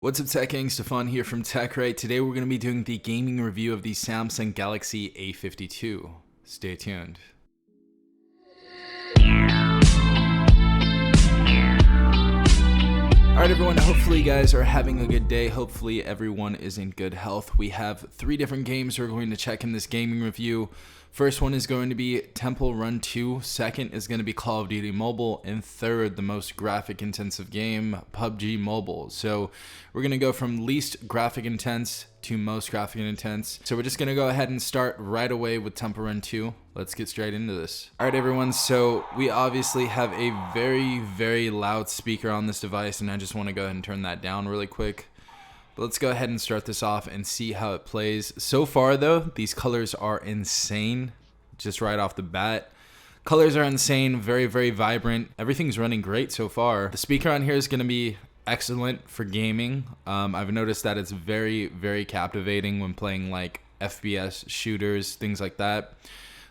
What's up, Tech Gang? Stefan here from TechRight. Today we're going to be doing the gaming review of the Samsung Galaxy A52. Stay tuned. Alright everyone, hopefully you guys are having a good day. Hopefully everyone is in good health. We have 3 different games we're going to check in this gaming review. First one is going to be Temple Run 2, second is going to be Call of Duty Mobile, and third, the most graphic intensive game, PUBG Mobile. So we're going to go from least graphic intense to most graphic intense. So we're just going to go ahead and start right away with Temple Run 2. Let's get straight into this. Alright everyone, so we obviously have a very loud speaker on this device, and I just want to go ahead and turn that down really quick. But let's go ahead and start this off and see how it plays. So far though, these colors are insane, just right off the bat. Colors are insane, very vibrant. Everything's running great so far. The speaker on here is going to be excellent for gaming. I've noticed that it's very captivating when playing like FPS shooters, things like that.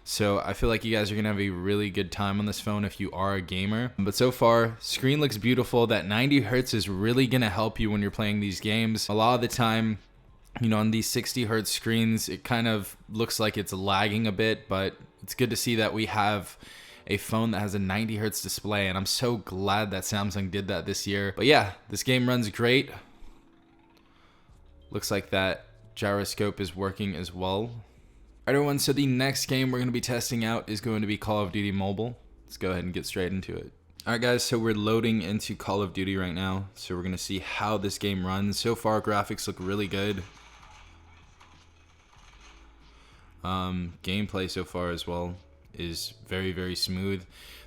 So I feel like you guys are going to have a really good time on this phone if you are a gamer. But so far, screen looks beautiful. That 90 hertz is really going to help you when you're playing these games. A lot of the time, you know, on these 60 hertz screens, it kind of looks like it's lagging a bit, but it's good to see that we have a phone that has a 90 hertz display, and I'm so glad that Samsung did that this year. But yeah, this game runs great. Looks like that gyroscope is working as well. Alright everyone, so the next game we're going to be testing out is going to be Call of Duty Mobile. Let's go ahead and get straight into it. Alright guys, so we're loading into Call of Duty right now. So we're going to see how this game runs. So far, graphics look really good. Gameplay so far as well is very smooth.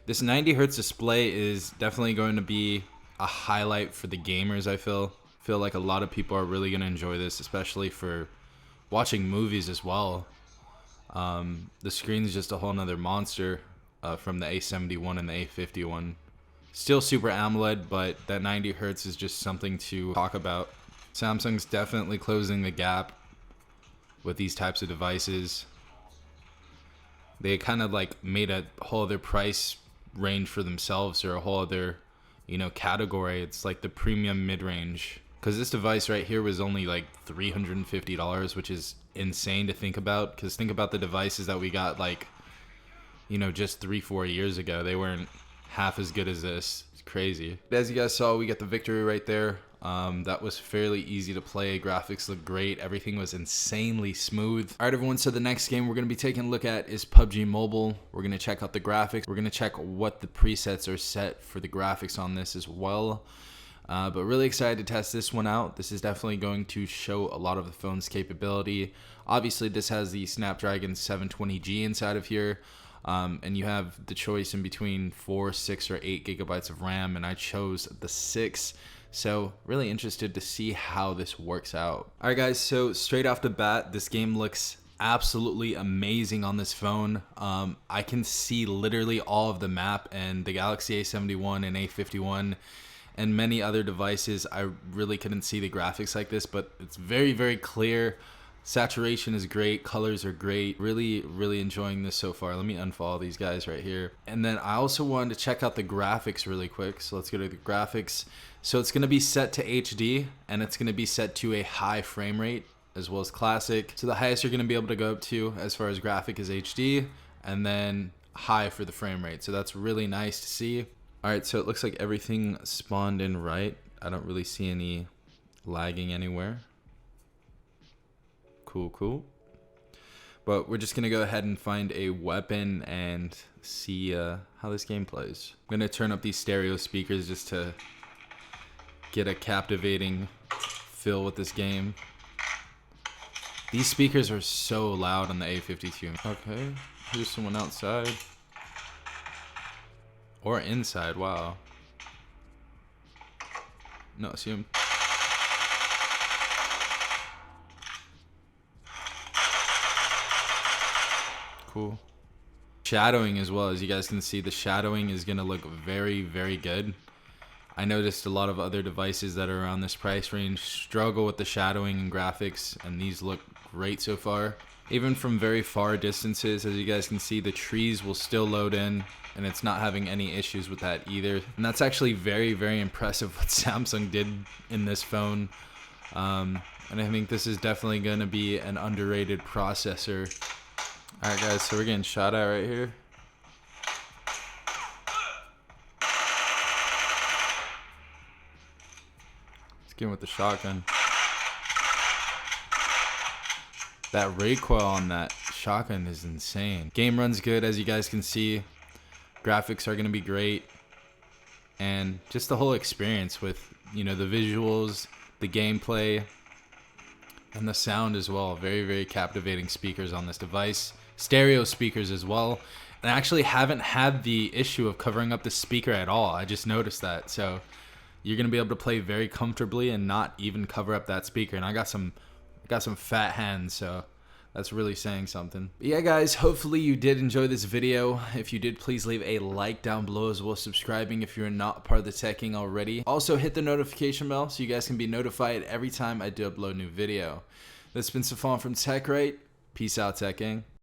This 90 hertz display is definitely going to be a highlight for the gamers. I feel like a lot of people are really going to enjoy this, especially for watching movies as well. The screen is just a whole nother monster from the A71 and the A51. Still super AMOLED, but that 90 hertz is just something to talk about. Samsung's definitely closing the gap with these types of devices. They kind of like made a whole other price range for themselves, or a whole other, you know, category. It's like the premium mid-range. Because this device right here was only like $350, which is insane to think about. Because think about the devices that we got, like, you know, just 3-4 years ago. They weren't half as good as this. It's crazy. As you guys saw, we got the victory right there. That was fairly easy to play. Graphics looked great. Everything was insanely smooth. Alright everyone, so the next game we're going to be taking a look at is PUBG Mobile. We're going to check out the graphics. We're going to check what the presets are set for the graphics on this as well. But really excited to test this one out. This is definitely going to show a lot of the phone's capability. Obviously, this has the Snapdragon 720G inside of here. And you have the choice in between 4, 6, or 8 gigabytes of RAM, and I chose the 6. So really interested to see how this works out. Alright guys, so straight off the bat, this game looks absolutely amazing on this phone. I can see literally all of the map, and the Galaxy A71 and A51 and many other devices, I really couldn't see the graphics like this, but it's very clear. Saturation is great, colors are great. Really enjoying this so far. Let me unfollow these guys right here. And then I also wanted to check out the graphics really quick. So let's go to the graphics. So it's going to be set to HD, and it's going to be set to a high frame rate as well as classic. So the highest you're going to be able to go up to as far as graphic is HD, and then high for the frame rate. So that's really nice to see. Alright, so it looks like everything spawned in right. I don't really see any lagging anywhere. Cool. But we're just going to go ahead and find a weapon and see how this game plays. I'm going to turn up these stereo speakers just to get a captivating feel with this game. These speakers are so loud on the A52. Okay, here's someone outside. Or inside, wow. No, see him. Cool. Shadowing as well, as you guys can see, the shadowing is gonna look very good. I noticed a lot of other devices that are around this price range struggle with the shadowing and graphics, and these look great so far. Even from very far distances, as you guys can see, the trees will still load in, and it's not having any issues with that either. And that's actually very impressive what Samsung did in this phone. And I think this is definitely going to be an underrated processor. Alright guys, so we're getting shot at right here. Let's get him with the shotgun. That recoil on that shotgun is insane. Game runs good, as you guys can see. Graphics are going to be great. And just the whole experience with, you know, the visuals, the gameplay, and the sound as well. Very, very captivating speakers on this device. Stereo speakers as well. And I actually haven't had the issue of covering up the speaker at all. I just noticed that. So you're going to be able to play very comfortably and not even cover up that speaker. And I got some fat hands, so that's really saying something. But yeah guys, hopefully you did enjoy this video. If you did, please leave a like down below, as well as subscribing if you're not part of the Tech King already. Also hit the notification bell so you guys can be notified every time I do upload a new video. This has been Safon from TechRight. Peace out, Tech King.